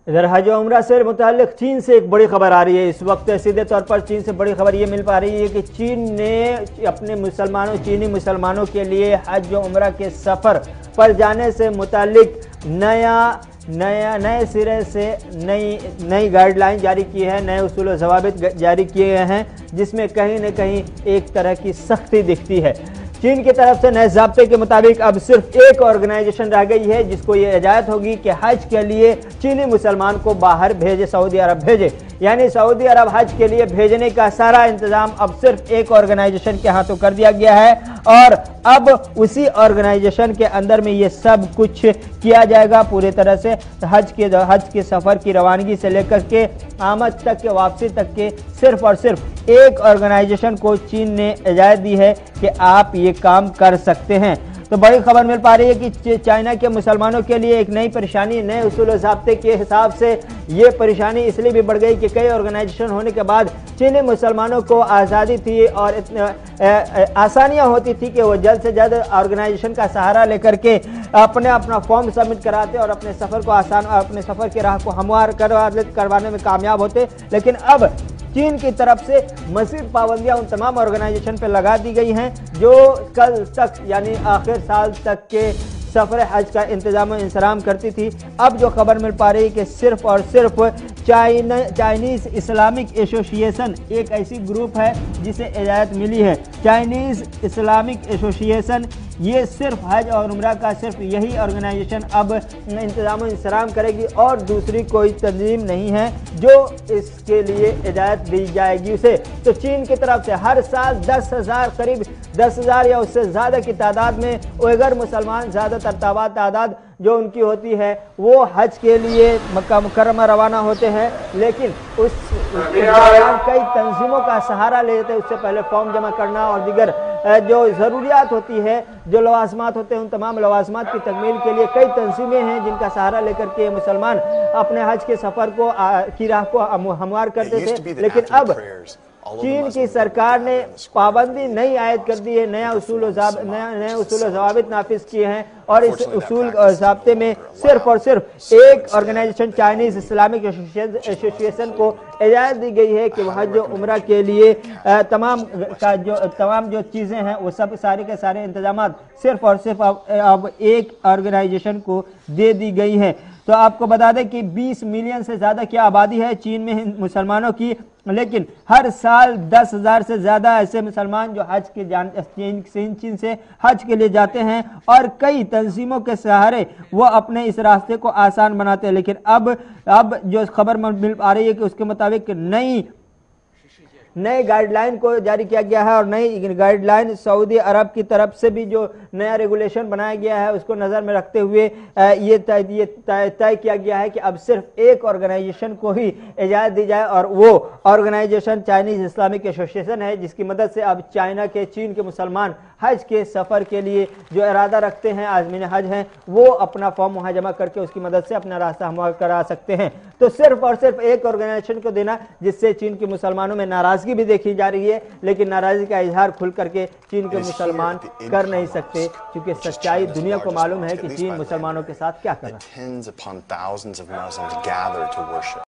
इधर हज और उम्रा से मुताल्लिक चीन से एक बड़ी खबर आ रही है। इस वक्त सीधे तौर पर चीन से बड़ी खबर ये मिल पा रही है कि चीन ने अपने चीनी मुसलमानों के लिए हज और उम्रा के सफ़र पर जाने से मुताल्लिक नए सिरे से नई गाइडलाइन जारी की है, नए उसूल व ज़वाबित जारी किए गए हैं, जिसमें कहीं न कहीं एक तरह की सख्ती दिखती है। चीन की तरफ से नए ज़ाब्ते के मुताबिक अब सिर्फ एक ऑर्गेनाइजेशन रह गई है जिसको ये इजाज़त होगी कि हज के लिए चीनी मुसलमान को बाहर भेजे, सऊदी अरब भेजे। यानी सऊदी अरब हज के लिए भेजने का सारा इंतजाम अब सिर्फ एक ऑर्गेनाइजेशन के हाथों कर दिया गया है और अब उसी ऑर्गेनाइजेशन के अंदर में ये सब कुछ किया जाएगा पूरी तरह से। हज के सफ़र की रवानगी से लेकर के आमद तक के, वापसी तक के सिर्फ और सिर्फ एक ऑर्गेनाइजेशन को चीन ने इजाज़त दी है कि आप ये काम कर सकते हैं। तो बड़ी खबर मिल पा रही है कि चाइना के मुसलमानों के लिए एक नई परेशानी, नए उसूल व ज़ाब्ते के हिसाब से ये परेशानी इसलिए भी बढ़ गई कि कई ऑर्गेनाइजेशन होने के बाद चीनी मुसलमानों को आज़ादी थी और आसानियाँ होती थी कि वो जल्द से जल्द ऑर्गेनाइजेशन का सहारा लेकर के अपना फॉर्म सबमिट कराते और अपने सफ़र की राह को हमवार करवाने में कामयाब होते। लेकिन अब चीन की तरफ से मज़ीद पाबंदियां उन तमाम ऑर्गेनाइजेशन पर लगा दी गई हैं जो कल तक यानी आखिर साल तक के सफ़र हज का इंतजाम और इंसराम करती थी। अब जो खबर मिल पा रही है कि सिर्फ और सिर्फ चाइनीज़ इस्लामिक एसोसिएशन एक ऐसी ग्रुप है जिसे इजाज़त मिली है। चाइनीज़ इस्लामिक एसोसिएशन ये सिर्फ हज और उम्रा का सिर्फ यही ऑर्गेनाइजेशन अब इंतजाम और इंसराम करेगी और दूसरी कोई तंजीम नहीं है जो इसके लिए इजाज़त दी जाएगी उसे। तो चीन की तरफ से हर साल 10,000 करीब 10,000 या उससे ज़्यादा की तादाद में उइगर मुसलमान, ज़्यादातर तादाद जो उनकी होती है वो हज के लिए मक्का मुकर्रमा रवाना होते हैं। लेकिन उस दौरान कई तंजीमों का सहारा लेते हैं। उससे पहले फॉर्म जमा करना और दीगर जो ज़रूरियात होती है, जो लवाज़मात होते हैं, उन तमाम लवाज़मात की तकमील के लिए कई तंजीमें हैं जिनका सहारा लेकर के मुसलमान अपने हज के सफ़र की राह को हमवार करते थे। लेकिन अब चीन की सरकार ने पाबंदी नई आयद कर दी है, नए उसूल व ज़वाबित नाफिज किए हैं और इस उसूल और ज़ाब्ते में सिर्फ और सिर्फ एक ऑर्गेनाइजेशन चाइनीज़ इस्लामिक एसोसिएशन को इजाज़त दी गई है कि वह हज उम्रा के लिए तमाम जो चीज़ें हैं वो सब सारे के सारे इंतजाम सिर्फ और सिर्फ अब एक ऑर्गेनाइजेशन को दे दी गई है। तो आपको बता दें कि 20 मिलियन से ज़्यादा की आबादी है चीन में मुसलमानों की, लेकिन हर साल 10,000 से ज़्यादा ऐसे मुसलमान जो हज के चीन से हज के लिए जाते हैं और कई तंजीमों के सहारे वो अपने इस रास्ते को आसान बनाते हैं। लेकिन अब जो खबर मिल आ रही है कि उसके मुताबिक नई गाइडलाइन को जारी किया गया है और नई गाइडलाइन सऊदी अरब की तरफ से भी जो नया रेगुलेशन बनाया गया है उसको नज़र में रखते हुए ये तय किया गया है कि अब सिर्फ एक ऑर्गेनाइजेशन को ही इजाज़त दी जाए और वो ऑर्गेनाइजेशन चाइनीज़ इस्लामिक एसोसिएशन है, जिसकी मदद से अब चीन के मुसलमान हज के सफ़र के लिए जो इरादा रखते हैं, आज़मीन हज हैं, वो अपना फॉर्म वहाँ जमा करके उसकी मदद से अपना रास्ता हमवार करा सकते हैं। तो सिर्फ और सिर्फ एक ऑर्गेनाइजेशन को देना, जिससे चीन के मुसलमानों में नाराज़गी भी देखी जा रही है, लेकिन नाराज़गी का इजहार खुल करके चीन के मुसलमान कर नहीं सकते क्योंकि सच्चाई दुनिया को मालूम है कि चीन मुसलमानों के साथ क्या कर रहा है।